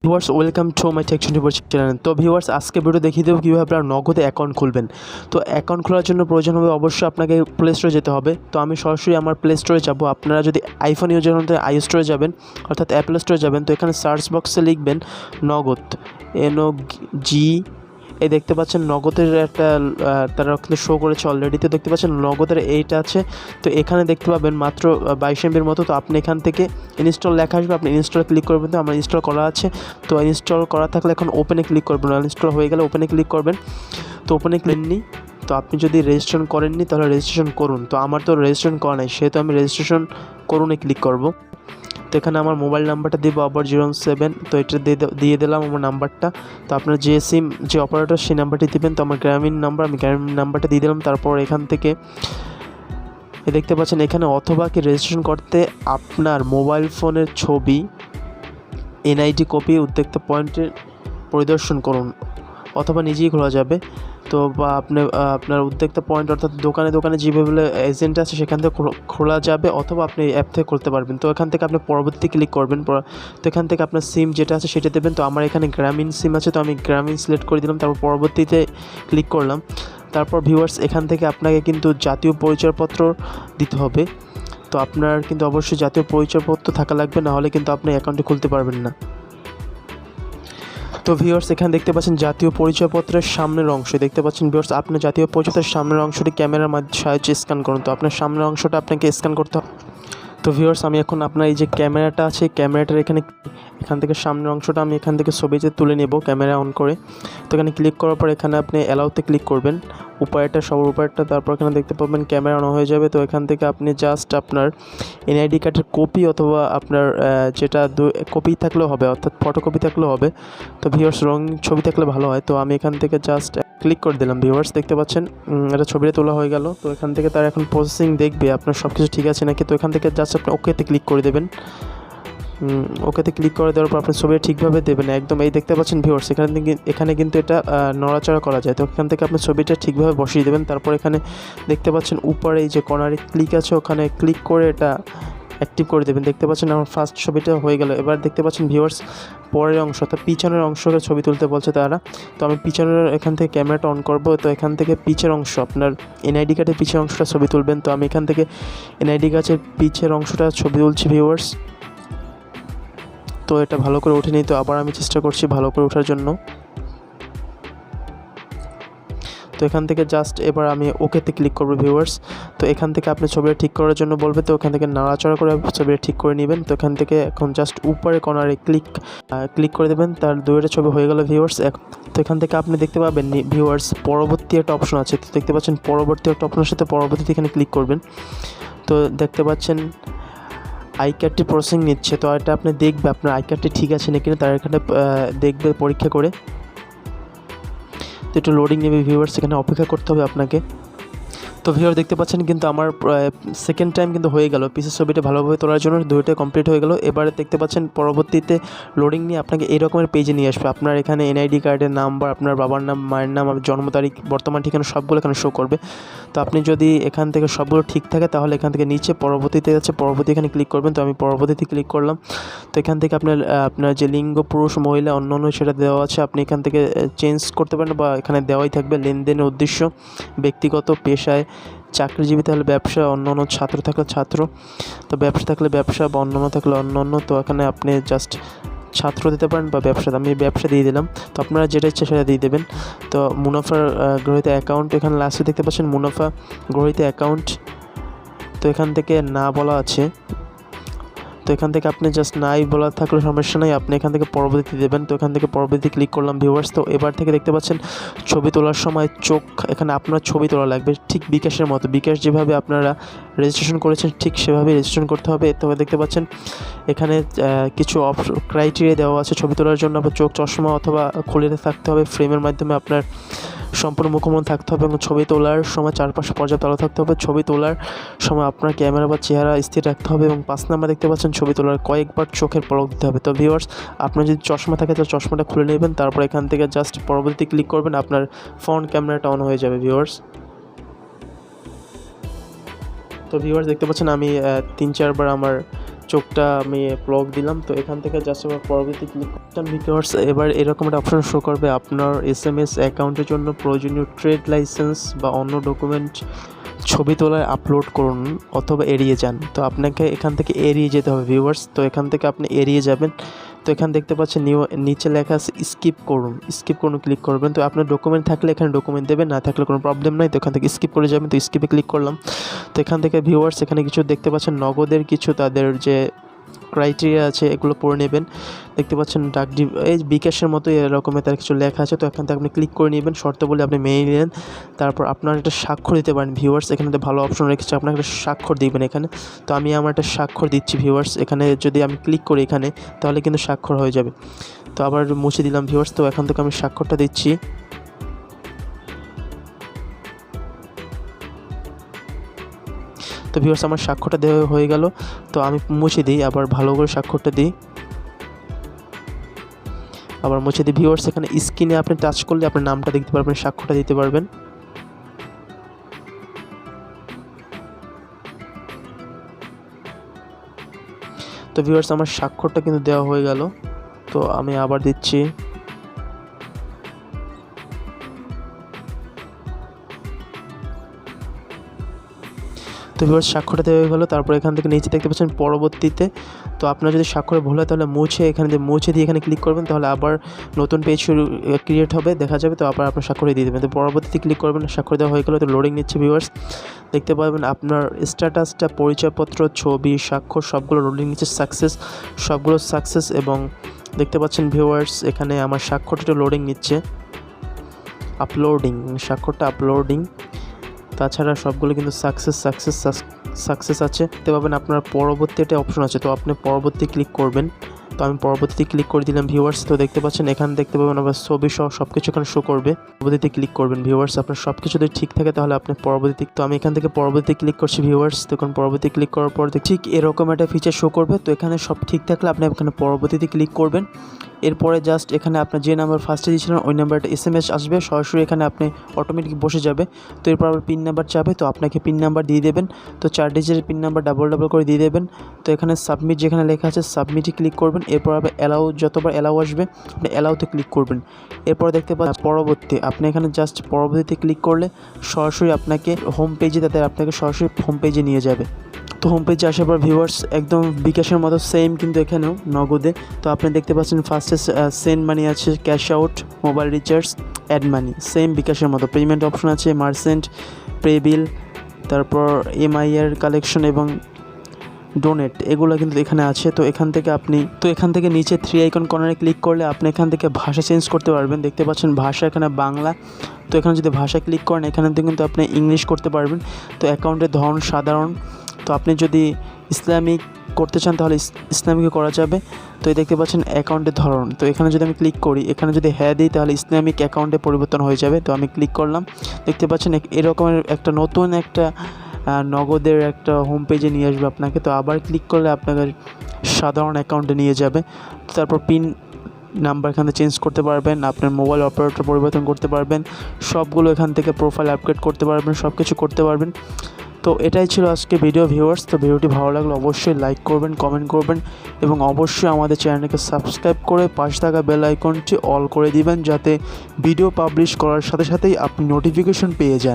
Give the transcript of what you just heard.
Viewers welcome to my tech 24 channel. তো viewers আজকে video দেখিয়ে দেবো কীভাবে আপনারা নগদে অ্যাকাউন্ট খুলবেন। তো অ্যাকাউন্ট খোলার জন্য প্রয়োজন হবে অবশ্যই আপনাকে প্লে স্টোরে যেতে হবে। তো আমি সরাসরি আমার প্লে স্টোরে যাব। আপনারা যদি আইফোন ইউজার হন তাহলে আই স্টোরে যাবেন, অর্থাৎ অ্যাপল স্টোরে যাবেন। তো এখানে সার্চ বক্সে লিখবেন নগদ, NOG। এই দেখতে পাচ্ছেন নগদের একটা তারা কিন্তু শো করেছে অলরেডি। তো দেখতে পাচ্ছেন নগদের এইটা আছে। তো এখানে দেখতে পাবেন মাত্র 22 MB মতো। তো আপনি এখান থেকে ইনস্টল লেখা আসবে, আপনি ইনস্টল ক্লিক করবেন। তো আমার ইনস্টল করা আছে। তো ইনস্টল করা থাকলে এখন ওপেনে ক্লিক করবেন। ইনস্টল হয়ে গেলে ওপেনে ক্লিক করবেন। তো ওপেনে ক্লিক নি। তো আপনি যদি রেজিস্ট্রেশন করেননি তাহলে রেজিস্ট্রেশন করুন। তো আমার তো রেজিস্ট্রেশন করা নাই, সেহেতু আমি রেজিস্ট্রেশন করুনে ক্লিক করব। তো এখানে আমার মোবাইল নাম্বারটা দিব আবার 07। তো এটা দিয়ে দিলাম আমার নাম্বারটা। তো আপনার যে সিম যে অপারেটর সেই নাম্বারটি দেবেন। তো আমার গ্রামীণ নাম্বার, আমি গ্রামীণ নাম্বারটা দিয়ে দিলাম। তারপর এখান থেকে দেখতে পাচ্ছেন এখানে অথবা কি রেজিস্ট্রেশন করতে আপনার মোবাইল ফোনের ছবি, NID কপি উদ্যোক্তা পয়েন্টে পরিদর্শন করুন, অথবা নিজেই খোলা যাবে। তো বা আপনি আপনার উদ্যোক্তা পয়েন্ট অর্থাৎ দোকানে দোকানে যেভাবে এজেন্ট আছে সেখান থেকে খোলা যাবে, অথবা আপনি অ্যাপ থেকে খুলতে পারবেন। তো এখান থেকে আপনি পরবর্তী ক্লিক করবেন। তো এখান থেকে আপনার সিম যেটা আছে সেটা দেবেন। তো আমার এখানে গ্রামীণ সিম আছে, তো আমি গ্রামীণ সিলেক্ট করে দিলাম। তারপর পরবর্তীতে ক্লিক করলাম। তারপর ভিউয়ার্স এখান থেকে আপনাকে কিন্তু জাতীয় পরিচয়পত্র দিতে হবে। তো আপনার কিন্তু অবশ্যই জাতীয় পরিচয়পত্র থাকা লাগবে, না হলে কিন্তু আপনি অ্যাকাউন্টটি খুলতে পারবেন না। তো ভিউয়ার্স এখানে দেখতে পাচ্ছেন জাতীয় পরিচয়পত্রের সামনের অংশ দেখতে পাচ্ছেন। ভিউয়ার্স আপনার জাতীয় পরিচয়পত্রের সামনের অংশটি ক্যামেরার সাহায্যে স্ক্যান করুন। তো আপনার সামনের অংশটা আপনাকে স্ক্যান করতে হবে। তো ভিউয়ার্স আমি এখন আপনার এই যে ক্যামেরাটা আছে, ক্যামেরাটার এখান থেকে সামনের অংশটা আমি এখান থেকে ছবিতে তুলে নেব ক্যামেরা অন করে। তো এখানে ক্লিক করার পর এখানে আপনি অ্যালাউতে ক্লিক করবেন, উপরেরটা সবার উপরেরটা। তারপর এখানে দেখতে পাবেন ক্যামেরা অন হয়ে যাবে। তো এখান থেকে আপনি জাস্ট আপনার NID কার্ডের কপি অথবা আপনার যেটা কপি থাকলেও হবে, অর্থাৎ ফটোকপি থাকলেও হবে। তো ভিউয়ার্স রঙিন ছবি থাকলে ভালো হয়। তো আমি এখান থেকে জাস্ট ক্লিক করে দিলাম। ভিউয়ার্স দেখতে পাচ্ছেন এটা ছবিটা তোলা হয়ে গেল। তো এখান থেকে তার এখন প্রসেসিং দেখবে আপনার সব কিছু ঠিক আছে নাকি। তো এখান থেকে জাস্ট আপনি ওকেতে ক্লিক করে দেবেন। ওকেতে ক্লিক করে দেওয়ার পর আপনার ছবিটা ঠিকভাবে দেবেন একদম। এই দেখতে পাচ্ছেন ভিউয়ার্স এখানে কিন্তু এটা নড়াচড়া করা যায়। তো এখান থেকে আপনি ছবিটা ঠিকভাবে বসিয়ে দেবেন। তারপর এখানে দেখতে পাচ্ছেন উপরে এই যে কর্নারে ক্লিক আছে, ওখানে ক্লিক করে এটা অ্যাক্টিভ করে দেবেন। দেখতে পাচ্ছেন আমার ফার্স্ট ছবিটা হয়ে গেল। এবার দেখতে পাচ্ছেন ভিউয়ার্স পরের অংশ অর্থাৎ পিছনের অংশকে ছবি তুলতে বলছে তারা। তো আমি পিছনের এখান থেকে ক্যামেরাটা অন করব। তো এখান থেকে পিছের অংশ আপনার NID কার্ডের পিছের অংশটা ছবি তুলবেন। তো আমি এখান থেকে NID কার্ডের পিছের অংশটা ছবি তুলছি ভিউয়ার্স। তো এটা ভালো করে ওঠেনি, তো আবার আমি চেষ্টা করছি ভালো করে ওঠার জন্য। তো এখান থেকে জাস্ট এবার আমি ওকেতে ক্লিক করবো ভিউয়ার্স। তো এখান থেকে আপনি ছবিটা ঠিক করার জন্য বলবে, তো এখান থেকে নাড়াচড়া করে ছবিটা ঠিক করে নেবেন। তো এখান থেকে এখন জাস্ট উপরে কর্নারে ক্লিক করে দেবেন। তার দুইটা ছবি হয়ে গেল ভিউয়ার্স। তো এখান থেকে আপনি দেখতে পাবেন ভিউয়ার্স পরবর্তী একটা অপশন আছে। তো দেখতে পাচ্ছেন পরবর্তী একটা অপশনের সাথে পরবর্তীতে এখানে ক্লিক করবেন। তো দেখতে পাচ্ছেন আই কার্ডটি প্রসেসিং নিচ্ছে। তো এটা আপনি দেখবে আপনার আই কার্ডটি ঠিক আছে নাকি না, তার এখানে দেখবে পরীক্ষা করে। তো একটু লোডিং নেবে ভিউয়ার্স, এখানে অপেক্ষা করতে হবে আপনাকে। তো ভিউয়ার দেখতে পাচ্ছেন কিন্তু আমার সেকেন্ড টাইম কিন্তু হয়ে গেল পিসের ছবিটা ভালোভাবে তোলার জন্য, দুইটাই কমপ্লিট হয়ে গেল। এবারে দেখতে পাচ্ছেন পরবর্তীতে লোডিং নিয়ে আপনাকে এই রকমের পেজে নিয়ে আসবে। আপনার এখানে NID কার্ডের নাম্বার, আপনার বাবার নাম, মায়ের নাম, জন্ম তারিখ, বর্তমান ঠিকানা সবগুলো এখানে শো করবে। তো আপনি যদি এখান থেকে সবগুলো ঠিক থাকে তাহলে এখান থেকে নিচে পরবর্তীতে আছে, পরবর্তী এখানে ক্লিক করবেন। তো আমি পরবর্তীতে ক্লিক করলাম। তো এখান থেকে আপনার যে লিঙ্গ পুরুষ মহিলা অন্য সেটা দেওয়া আছে, আপনি এখান থেকে চেঞ্জ করতে পারেন বা এখানে দেওয়াই থাকবে। লেনদেনের উদ্দেশ্য ব্যক্তিগত, পেশায় চাকরিজীবী থাকলে ব্যবসা, অন্য ছাত্র থাকলে ছাত্র, তো ব্যবসা থাকলে ব্যবসা বা অন্য থাকলে অন্য। তো এখানে আপনি জাস্ট ছাত্র দিতে পারেন বা ব্যবসা, আমি ব্যবসা দিয়ে দিলাম। তো আপনারা যেটা ইচ্ছে সেটা দিয়ে দেবেন। তো মুনাফার গ্রহীত অ্যাকাউন্ট এখানে লাস্টে দেখতে পাচ্ছেন মুনাফা গ্রহীত অ্যাকাউন্ট। তো এখান থেকে না বলা আছে। তো এখান থেকে আপনি জাস্ট নাই বলা থাকলে সমস্যা নাই, আপনি এখান থেকে পরবর্তী দেবেন। তো এখান থেকে পরবর্তী ক্লিক করলাম ভিউয়ার্স। তো এবার থেকে দেখতে পাচ্ছেন ছবি তোলার সময় চোখ, এখানে আপনার ছবি তোলা লাগবে ঠিক বিকাশের মতো। বিকাশ যেভাবে আপনারা রেজিস্ট্রেশন করেছেন ঠিক সেভাবে রেজিস্ট্রেশন করতে হবে। তবে দেখতে পাচ্ছেন এখানে কিছু ক্রাইটেরিয়া দেওয়া আছে ছবি তোলার জন্য। আপনার চোখ চশমা অথবা খুলে থাকতে হবে, ফ্রেমের মাধ্যমে আপনার সম্পূর্ণ মুখোমুখি থাকতে হবে, এবং ছবি তোলার সময় চারপাশে পর্যাপ্ত আলো থাকতে হবে। ছবি তোলার সময় আপনার ক্যামেরা বা চেহারা স্থির রাখতে হবে, এবং 5 নাম্বার দেখতে পাচ্ছেন ছবি তোলার কয়েকবার চোখের পলক দিতে হবে। তো ভিউয়ার্স আপনার যদি চশমা থাকে তাহলে চশমাটা খুলে নেবেন। তারপর এখান থেকে জাস্ট পরবর্তী ক্লিক করবেন, আপনার ফ্রন্ট ক্যামেরাটা অন হয়ে যাবে ভিউয়ার্স। তো ভিউয়ার্স দেখতে পাচ্ছেন আমি 3-4 বার আমার চোখটা আমি লক দিলাম। তো এখান থেকে জাস্ট আবার পরবর্তী ক্লিক করতাম ভিউয়ার্স। এবার এরকম একটা অপশন শো করবে, আপনার SMS অ্যাকাউন্টের জন্য প্রয়োজনীয় ট্রেড লাইসেন্স বা অন্য ডকুমেন্ট ছবি তোলায় আপলোড করুন অথবা এড়িয়ে যান। তো আপনাকে এখান থেকে এড়িয়ে যেতে হবে ভিউয়ার্স। তো এখান থেকে আপনি এড়িয়ে যাবেন। তো এখান দেখতে পাচ্ছেন নিচে লেখা আছে স্কিপ করুন ক্লিক করবেন। তো আপনার ডকুমেন্ট থাকলে এখানে ডকুমেন্ট দেবেন, না থাকলে কোনো প্রবলেম নাই। তো এখান থেকে স্কিপ করে যাবেন। তো স্কিপে ক্লিক করলাম। তো এখান থেকে ভিউয়ার্স এখানে কিছু দেখতে পাচ্ছেন নগদের কিছু তাদের যে ক্রাইটেরিয়া আছে এগুলো পড়ে নেবেন। দেখতে পাচ্ছেন এই বিকাশের মতো এরকমের তার কিছু লেখা আছে। তো এখান থেকে আপনি ক্লিক করে নেবেন, শর্ত বলে আপনি মেনে নিলেন। তারপর আপনার একটা স্বাক্ষর দিতে পারেন ভিউয়ার্স। এখানে ভালো অপশন রেখেছে, আপনার একটা স্বাক্ষর দিবেন এখানে। তো আমি আমার একটা স্বাক্ষর দিচ্ছি ভিউয়ার্স। এখানে যদি আমি ক্লিক করি এখানে, তাহলে কিন্তু স্বাক্ষর হয়ে যাবে। তো আবার মুছে দিলাম ভিউয়ার্স। তো এখান থেকে আমি স্বাক্ষরটা দিচ্ছি। তো ভিউয়ার্স আমার স্বাক্ষরটা দেওয়া হয়ে গেল। তো আমি মুছে দিই, আবার ভালো করে স্বাক্ষরটা দিই, আবার মুছে দিই ভিউয়ার্স। এখানে স্ক্রিনে আপনি টাচ করলে আপনার নামটা দেখতে পারবেন, স্বাক্ষরটা দিতে পারবেন। তো ভিউয়ার্স আমার স্বাক্ষরটা কিন্তু দেওয়া হয়ে গেল। তো আমি আবার দিচ্ছি। তো ভিউয়ার্স স্বাক্ষরটা দেওয়া হয়ে গেলো। তারপর এখান থেকে নিচে দেখতে পাচ্ছেন পরবর্তীতে। তো আপনার যদি স্বাক্ষরে ভুল হয় তাহলে মুছে দিয়ে এখানে ক্লিক করবেন, তাহলে আবার নতুন পেজ ক্রিয়েট হবে, দেখা যাবে। তো আবার আপনার স্বাক্ষরে দিয়ে দেবেন। তো পরবর্তীতে ক্লিক করবেন, স্বাক্ষর দেওয়া হয়ে গেলো। তো লোডিং নিচ্ছে ভিউয়ার্স। দেখতে পাবেন আপনার স্ট্যাটাসটা, পরিচয়পত্র, ছবি, স্বাক্ষর সবগুলো লোডিং নিচ্ছে, সবগুলো সাকসেস। এবং দেখতে পাচ্ছেন ভিউয়ার্স এখানে আমার স্বাক্ষরটা লোডিং নিচ্ছে, স্বাক্ষরটা আপলোডিং। তাছাড়া সবগুলো কিন্তু সাকসেস আছে। দেখতে পাবেন আপনার পরবর্তী একটা অপশন আছে। তো আপনি পরবর্তী ক্লিক করবেন। তো আমি পরবর্তীতে ক্লিক করে দিলাম ভিউয়ার্স। তো দেখতে পাচ্ছেন এখানে দেখতে পাবেন আবার ছবি সহ সব কিছু এখানে শো করবে। পরবর্তীতে ক্লিক করবেন ভিউয়ার্স। আপনার সব কিছু যদি ঠিক থাকে তাহলে আপনি পরবর্তী। তো আমি এখান থেকে পরবর্তী ক্লিক করছি ভিউয়ার্স। তখন পরবর্তী ক্লিক করার পর ঠিক এরকম একটা ফিচার শো করবে। তো এখানে সব ঠিক থাকলে আপনি এখানে পরবর্তীতে ক্লিক করবেন। এরপরে জাস্ট এখানে আপনার যে নাম্বার ফার্স্টে দিয়েছিলেন ওই নাম্বারটা SMS আসবে সরাসরি, এখানে আপনি অটোমেটিক বসে যাবে। তো এরপর আবার পিন নাম্বার চাবে, তো আপনাকে পিন নাম্বার দিয়ে দেবেন। তো 4 ডিজিটের পিন নাম্বার ডাবল করে দিয়ে দেবেন। তো এখানে সাবমিট যেখানে লেখা আছে সাবমিটে ক্লিক করবেন। এরপর আবার যতবার অ্যালাউ আসবে আপনি অ্যালাউতে ক্লিক করবেন। এরপর দেখতে পাচ্ছেন পরবর্তী, আপনি এখানে জাস্ট পরবর্তীতে ক্লিক করলে সরাসরি আপনাকে হোম পেজে, আপনাকে সরাসরি হোম পেজে নিয়ে যাবে। তো হোম পেজে আসার পর ভিউয়ার্স একদম বিকাশের মতো সেম কিন্তু এখানেও নগদে। তো আপনি দেখতে পাচ্ছেন ফার্স্টে সেন্ড মানি আছে, cash out, mobile recharge, add money, same বিকাশের মতো। পেমেন্ট অপশন আছে, মার্চেন্ট, পে বিল, তারপর MI এর কালেকশন এবং ডোনেট, এগুলো কিন্তু এখানে আছে। তো এখান থেকে নিচে 3 আইকন কর্নারে ক্লিক করলে আপনি এখান থেকে ভাষা চেঞ্জ করতে পারবেন। দেখতে পাচ্ছেন ভাষা এখানে বাংলা। তো এখানে যদি ভাষা ক্লিক করেন এখানে কিন্তু আপনি ইংলিশ করতে পারবেন। তো অ্যাকাউন্টের ধরন সাধারণ। তো আপনি যদি ইসলামিক করতে চান তাহলে ইসলামিকও করা যাবে। তো এই দেখতে পাচ্ছেন অ্যাকাউন্টের ধরন। তো এখানে যদি আমি ক্লিক করি, এখানে যদি হ্যাঁ দিই তাহলে ইসলামিক অ্যাকাউন্টে পরিবর্তন হয়ে যাবে। তো আমি ক্লিক করলাম। দেখতে পাচ্ছেন এরকমের একটা নতুন একটা নগদের একটা হোম পেজে নিয়ে আসবে আপনাকে। তো আবার ক্লিক করলে আপনাকে সাধারণ অ্যাকাউন্টে নিয়ে যাবে। তারপর পিন নাম্বার এখানে চেঞ্জ করতে পারবেন, আপনার মোবাইল অপারেটর পরিবর্তন করতে পারবেন, সবগুলো এখান থেকে প্রোফাইল আপগ্রেড করতে পারবেন, সব কিছু করতে পারবেন। তো এটাই ছিল আজকে ভিডিও ভিউয়ার্স। তো ভিডিওটি ভালো লাগলে অবশ্যই লাইক করবেন, কমেন্ট করবেন এবং অবশ্যই আমাদের চ্যানেলকে সাবস্ক্রাইব করে পাশে থাকা বেল আইকনটি অল করে দিবেন, যাতে ভিডিও পাবলিশ করার সাথে সাথেই আপনি নোটিফিকেশন পেয়ে যান।